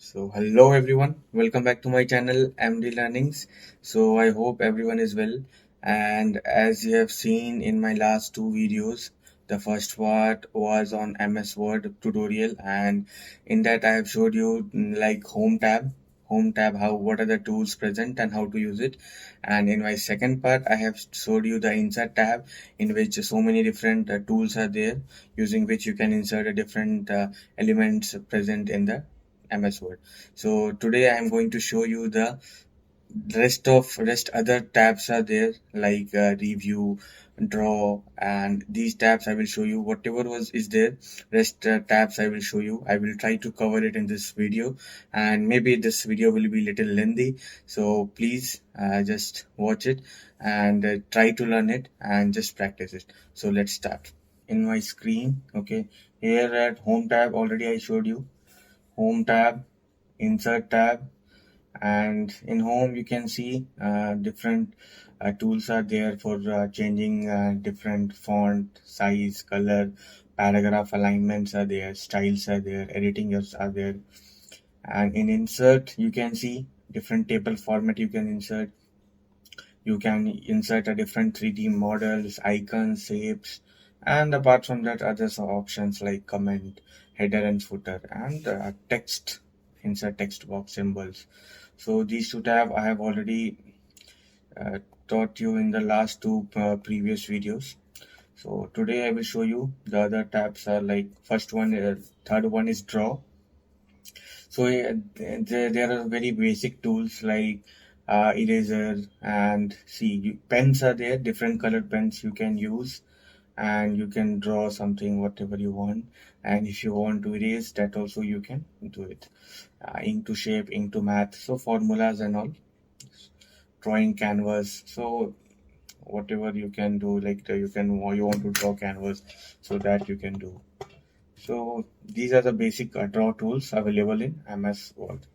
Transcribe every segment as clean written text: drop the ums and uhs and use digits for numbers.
So hello everyone, welcome back to my channel MD Learnings. So I hope everyone is well, and as you have seen in my last two videos, the first part was on MS Word tutorial, and in that I have showed you like home tab, how what are the tools present and how to use it. And in my second part I have showed you the insert tab, in which so many different tools are there, using which you can insert a different elements present in the MS Word. So today I am going to show you the rest other tabs are there, like review, draw, and these tabs I will show you. Whatever was is there, rest tabs I will show you. I will try to cover it in this video, and maybe this video will be little lengthy, so please just watch it and try to learn it and just practice it. So let's start. In my screen, okay, here at home tab already I showed you home tab, insert tab, and in home you can see different tools are there for changing different font size, color, paragraph alignments are there, styles are there, editing are there. And in insert you can see different table format you can insert. You can insert a different 3D models, icons, shapes, and apart from that other options like comment, header and footer, and text, insert text box symbols. So these two tab I have already uh, taught you in the last two previous videos. So today I will show you the other tabs are like first one, third one is draw. So there are very basic tools like eraser, and see pens are there, different colored pens you can use, and you can draw something whatever you want. And if you want to erase that also you can do it. Ink to shape, ink to math, so formulas and all, drawing canvas. So whatever you can do, like you want to draw canvas, so that you can do. So these are the basic draw tools available in MS Word.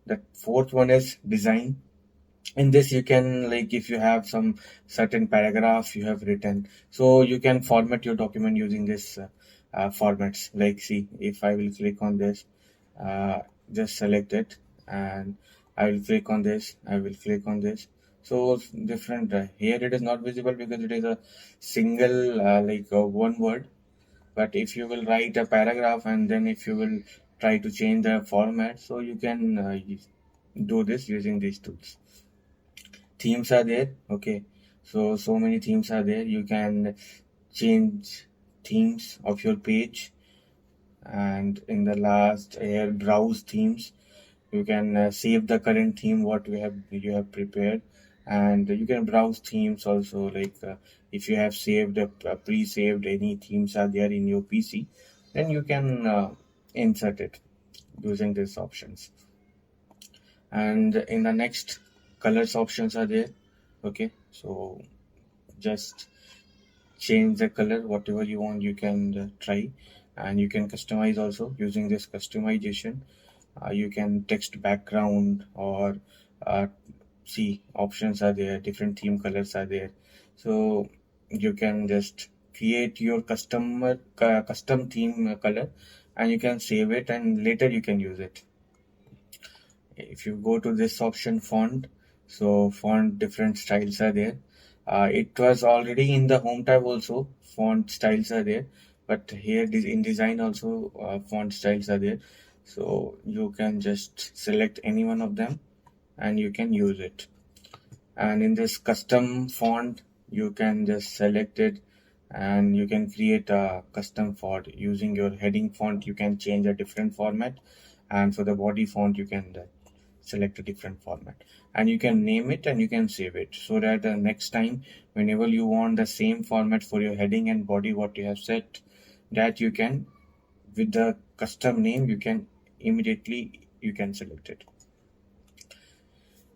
The fourth one is design. In this you can, like if you have some certain paragraph you have written, so you can format your document using this formats. Like see, if I will click on this, uh, just select it, and I will click on this, I will click on this. So different here it is not visible because it is a single one word. But if you will write a paragraph and then if you will try to change the format, so you can do this using these tools. Themes are there, okay, so many themes are there. You can change themes of your page, and in the last here browse themes, you can save the current theme what you have prepared, and you can browse themes also, like if you have saved pre-saved any themes are there in your PC, then you can insert it using these options. And in the next, colors options are there, okay, so just change the color whatever you want, you can try, and you can customize also using this customization. You can text background, or uh, see options are there, different theme colors are there, so you can just create your custom theme color, and you can save it and later you can use it. If you go to this option font, so font different styles are there. It was already in the home tab also, font styles are there, but here in design also font styles are there, so you can just select any one of them and you can use it. And in this custom font you can just select it, and you can create a custom font using your heading font. You can change a different format, and for the body font you can select a different format, and you can name it and you can save it, so that next time whenever you want the same format for your heading and body what you have set, that you can, with the custom name, you can immediately you can select it.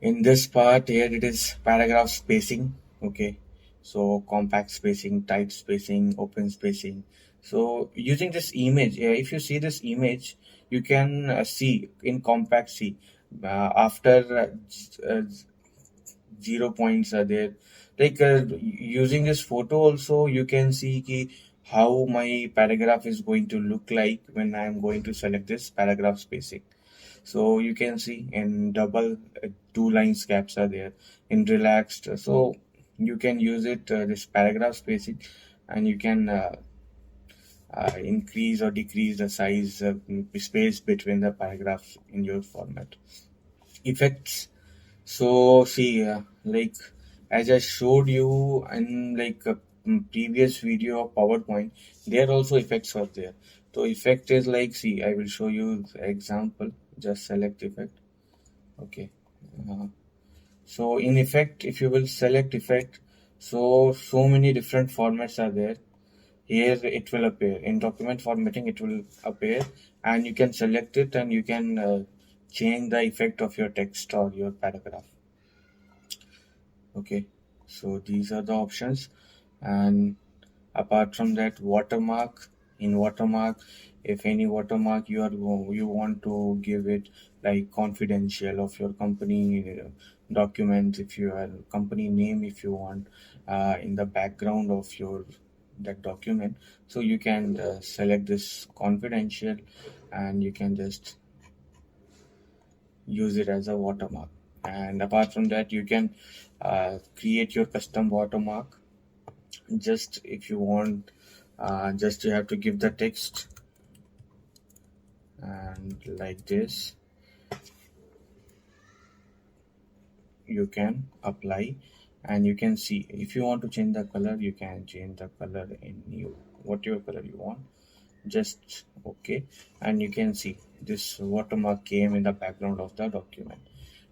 In this part here it is paragraph spacing, okay, so compact spacing, tight spacing, open spacing. So using this image, if you see this image, you can see in compact, see after 0 points are there, like using this photo also you can see ki how my paragraph is going to look like when I am going to select this paragraph spacing. So you can see in double, two lines gaps are there. In relaxed, so you can use it, this paragraph spacing, and you can increase or decrease the size, space between the paragraphs in your format. Effects. So see, like as I showed you in like a previous video of PowerPoint, there also effects are there. So effect is like, see, I will show you the example. Just select effect. Okay. Uh, so in effect, if you will select effect, so many different formats are there. Here it will appear in document formatting. It will appear, and you can select it, and you can change the effect of your text or your paragraph. Okay, so these are the options. And apart from that, watermark. In watermark, if any watermark you want to give it like confidential of your company document, if you are company name, if you want in the background of your that document, so you can select this confidential, and you can just use it as a watermark. And apart from that, you can create your custom watermark. Just if you want, just you have to give the text, and like this you can apply. And you can see, if you want to change the color, you can change the color in you whatever color you want. Just okay. And you can see this watermark came in the background of the document.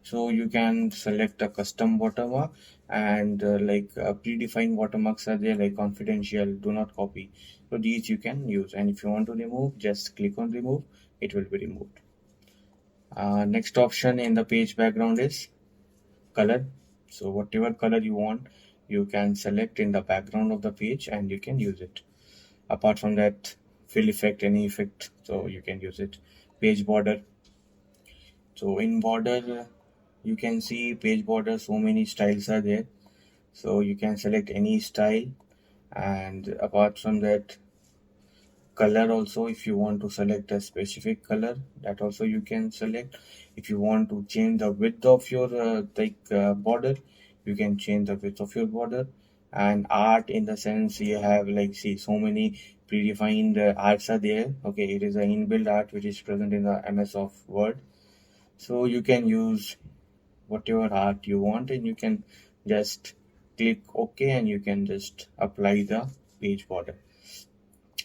So you can select a custom watermark, and predefined watermarks are there, like confidential, do not copy. So these you can use, and if you want to remove, just click on remove. It will be removed. Next option in the page background is color. So whatever color you want, you can select in the background of the page, and you can use it. Apart from that, fill effect, any effect, so you can use it. Page border. So in border, you can see page border, so many styles are there. So you can select any style. And apart from that, color also, if you want to select a specific color, that also you can select. If you want to change the width of your border, you can change the width of your border. And art, in the sense, you have like, see, so many predefined arts are there. Okay, it is an inbuilt art which is present in the MS of Word. So you can use whatever art you want, and you can just click OK, and you can just apply the page border.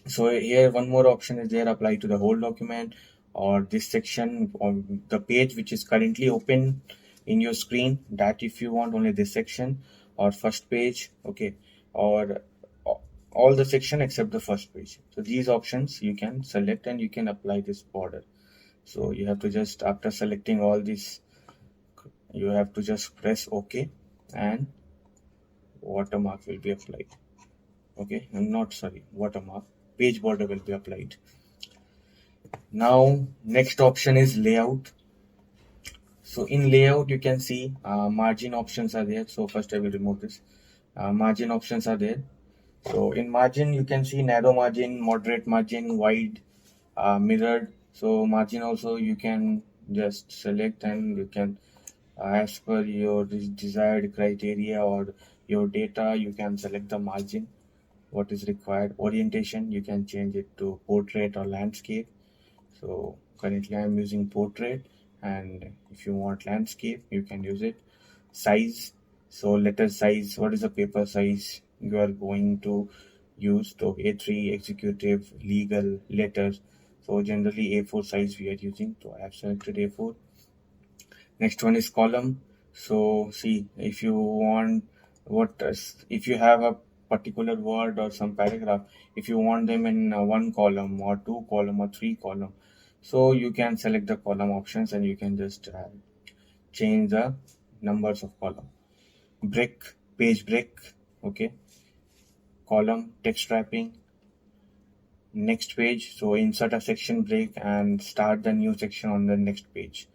So here one more option is there, apply to the whole document, or this section on the page which is currently open in your screen, that if you want only this section, or first page. Okay, or all the section except the first page. So these options you can select, and you can apply this border. So you have to just, after selecting all this, you have to just press OK, and watermark will be applied. Okay, I'm not sorry, watermark, page border will be applied. Now next option is layout. So in layout, you can see margin options are there. So first I will remove this. Margin options are there. So in margin, you can see narrow margin, moderate margin, wide, mirrored. So margin also you can just select, and you can, as per your desired criteria or your data, you can select the margin what is required. Orientation, you can change it to portrait or landscape. So currently I'm using portrait, and if you want landscape, you can use it. Size, so letter size, what is the paper size you are going to use? So A3, executive, legal, letters. So generally A4 size we are using, so I have selected A4. Next one is column. So see, if you want, if you have a particular word or some paragraph, if you want them in one column or two column or three column, so you can select the column options, and you can just change the numbers of column. Break, page break. Okay, column, text wrapping, next page. So insert a section break and start the new section on the next page.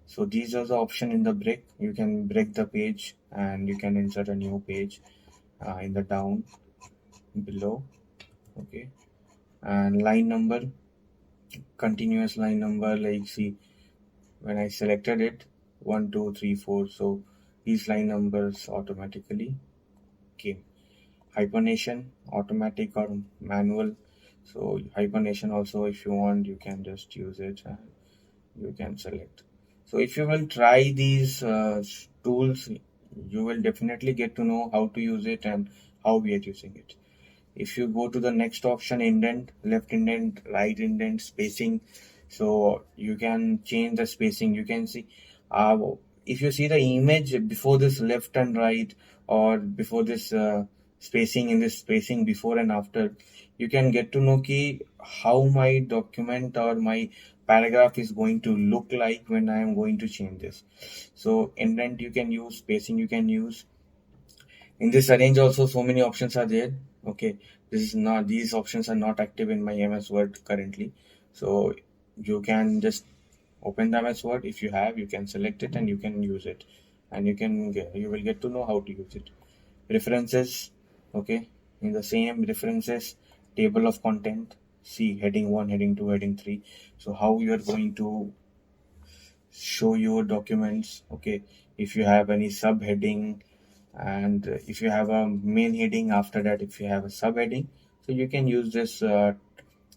So these are the option in the break. You can break the page, and you can insert a new page in the down below. Okay, and line number, continuous line number, like see, when I selected it, 1, 2, 3, 4, so these line numbers automatically came. Hyphenation, automatic or manual. So hyphenation also, if you want, you can just use it and you can select. So if you will try these tools, you will definitely get to know how to use it and how we are using it. If you go to the next option, indent, left indent, right indent, spacing, so you can change the spacing. You can see, uh, if you see the image before this left and right, or before this spacing, in this spacing before and after, you can get to know ki how my document or my paragraph is going to look like when I am going to change this. So indent you can use, spacing you can use. In this arrange also, so many options are there. Okay, this is not, these options are not active in my MS Word currently. So you can just open the MS Word. If you have, you can select it and you can use it, and you will get to know how to use it. References, okay, in the same references, table of content, see heading 1, heading 2, heading 3. So how you are going to show your documents. Okay, if you have any subheading, and if you have a main heading, after that if you have a subheading, so you can use this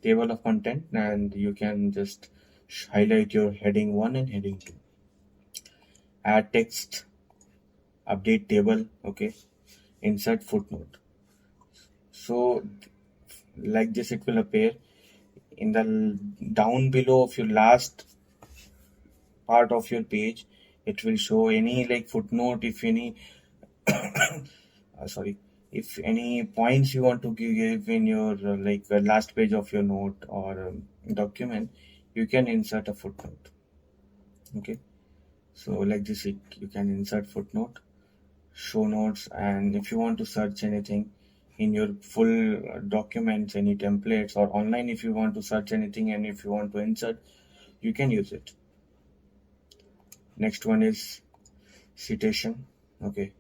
table of content, and you can just highlight your heading 1 and heading 2. Add text, update table, okay, insert footnote. So like this it will appear in the down below of your last part of your page. It will show any like footnote, if any sorry, if any points you want to give in your last page of your note or document, you can insert a footnote. Okay, so like this you can insert footnote, show notes, and if you want to search anything in your full documents, any templates, or online, if you want to search anything and if you want to insert, you can use it. Next one is citation. Okay,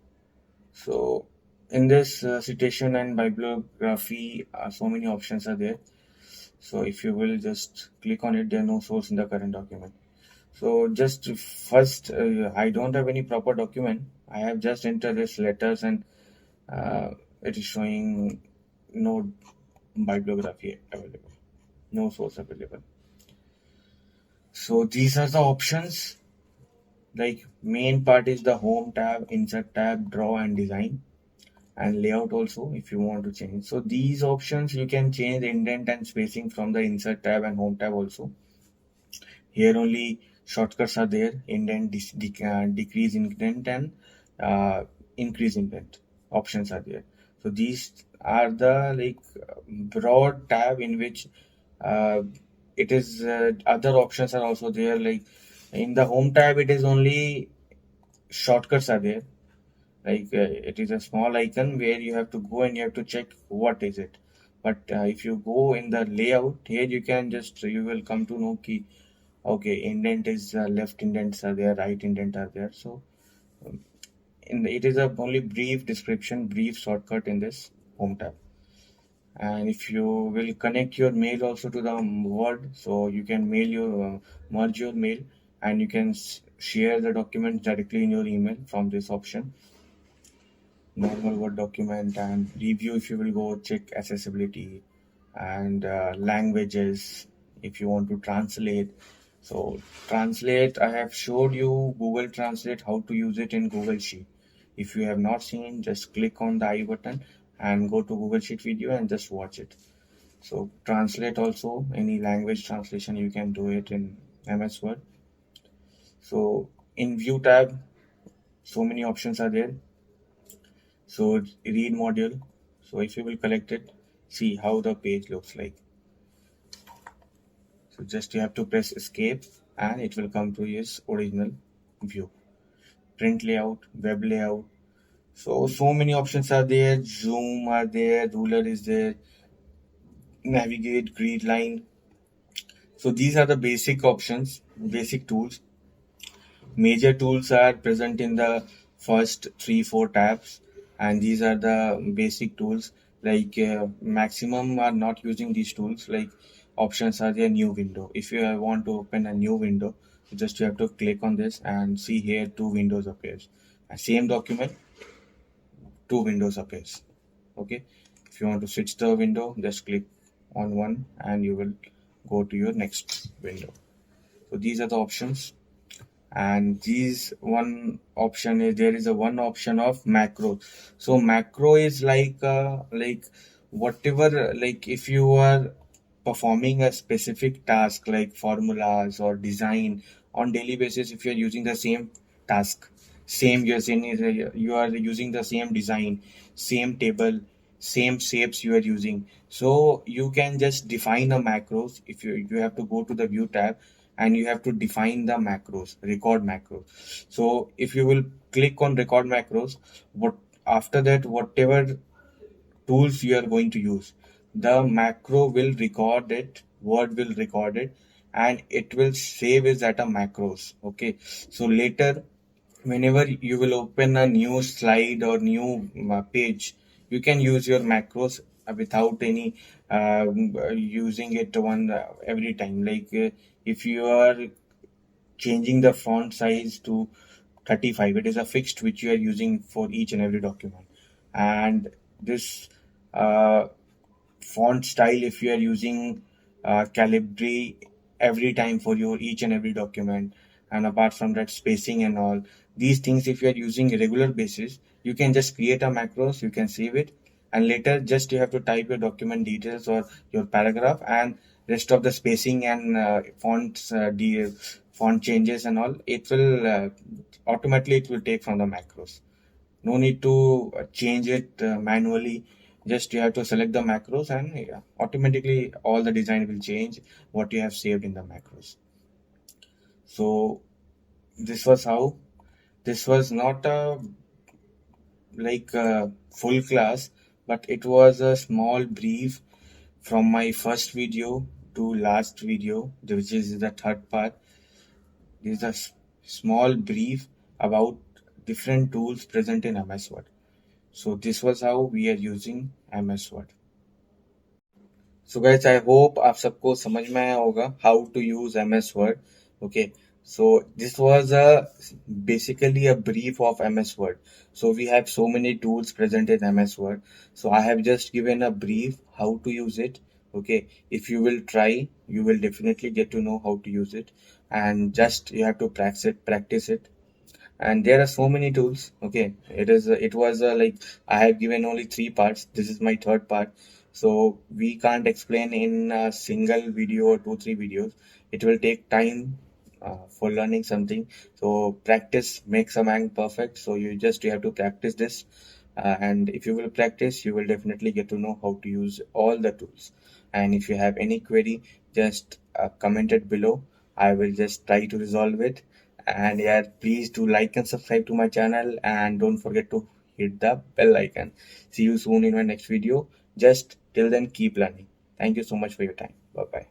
so in this citation and bibliography, so many options are there. So if you will just click on it, there are no source in the current document. So just first, I don't have any proper document. I have just entered this letters, and it is showing no bibliography available, no source available. So these are the options. Like main part is the home tab, insert tab, draw and design, and layout also if you want to change. So these options you can change indent and spacing from the insert tab and home tab also. Here only shortcuts are there: indent, decrease indent, and increase indent options are there. So these are the broad tab in which uh, it is other options are also there. Like in the home tab, it is only shortcuts are there. It is a small icon where you have to go and you have to check what is it. But if you go in the layout here, you will come to know key. Okay, indent is left indents are there, right indent are there. So it is a only brief description, brief shortcut in this home tab. And if you will connect your mail also to the Word, so you can merge your mail, and you can share the document directly in your email from this option. Normal Word document, and review if you will go check accessibility, and languages if you want to translate. So translate, I have showed you Google Translate, how to use it in Google Sheet. If you have not seen, just click on the I button and go to Google Sheet video and just watch it. So translate also, any language translation you can do it in MS Word. So in view tab, so many options are there. So read module. So if you will collect it, see how the page looks like. So just you have to press escape and it will come to its original view. Print layout, web layout. So many options are there. Zoom are there, ruler is there, navigate, grid line. So these are the basic options, basic tools. Major tools are present in the first 3-4 tabs, and these are the basic tools. Maximum are not using these tools. Like options are there, new window. If you want to open a new window, just you have to click on this and see here two windows appears. Same document, two windows appears. Okay, if you want to switch the window, just click on one and you will go to your next window. So these are the options. And these one option is, there is a one option of macro. So macro is like whatever, like if you are performing a specific task like formulas or design on daily basis, if you are using the same task, same, you're saying you are using the same design, same table, same shapes you are using, so you can just define a macros. If you have to go to the view tab and you have to define the macros, record macros. So if you will click on record macros, what after that, whatever tools you are going to use, the macro will record it, Word will record it, and it will save it as a macros. Okay, so later whenever you will open a new slide or new page, you can use your macros without any using it one every time. Like if you are changing the font size to 35, it is a fixed which you are using for each and every document. And this uh, font style, if you are using calibri every time for your each and every document, and apart from that, spacing and all these things, if you are using regular basis, you can just create a macros, you can save it, and later just you have to type your document details or your paragraph, and rest of the spacing and fonts, the font changes and all, it will automatically it will take from the macros. No need to change it manually. Just you have to select the macros, and yeah, automatically all the design will change what you have saved in the macros. So this was how, this was not a like a full class, but it was a small brief from my first video to last video, which is the third part. This is a small brief about different tools present in MS Word. So this was how we are using MS Word. So guys, I hope आप सबको समझ में आया होगा how to use MS Word. Okay, so this was a basically a brief of MS Word. So we have so many tools present in MS Word. So I have just given a brief how to use it. Okay, if you will try, you will definitely get to know how to use it, and just you have to practice it. And there are so many tools. Okay, it was like I have given only three parts, this is my third part, so we can't explain in a single video or two three videos. It will take time for learning something. So practice makes a man perfect, so you have to practice this, and if you will practice, you will definitely get to know how to use all the tools. And if you have any query, just comment it below. I will just try to resolve it. And yeah, please do like and subscribe to my channel, and don't forget to hit the bell icon. See you soon in my next video. Just till then, keep learning. Thank you so much for your time. Bye bye.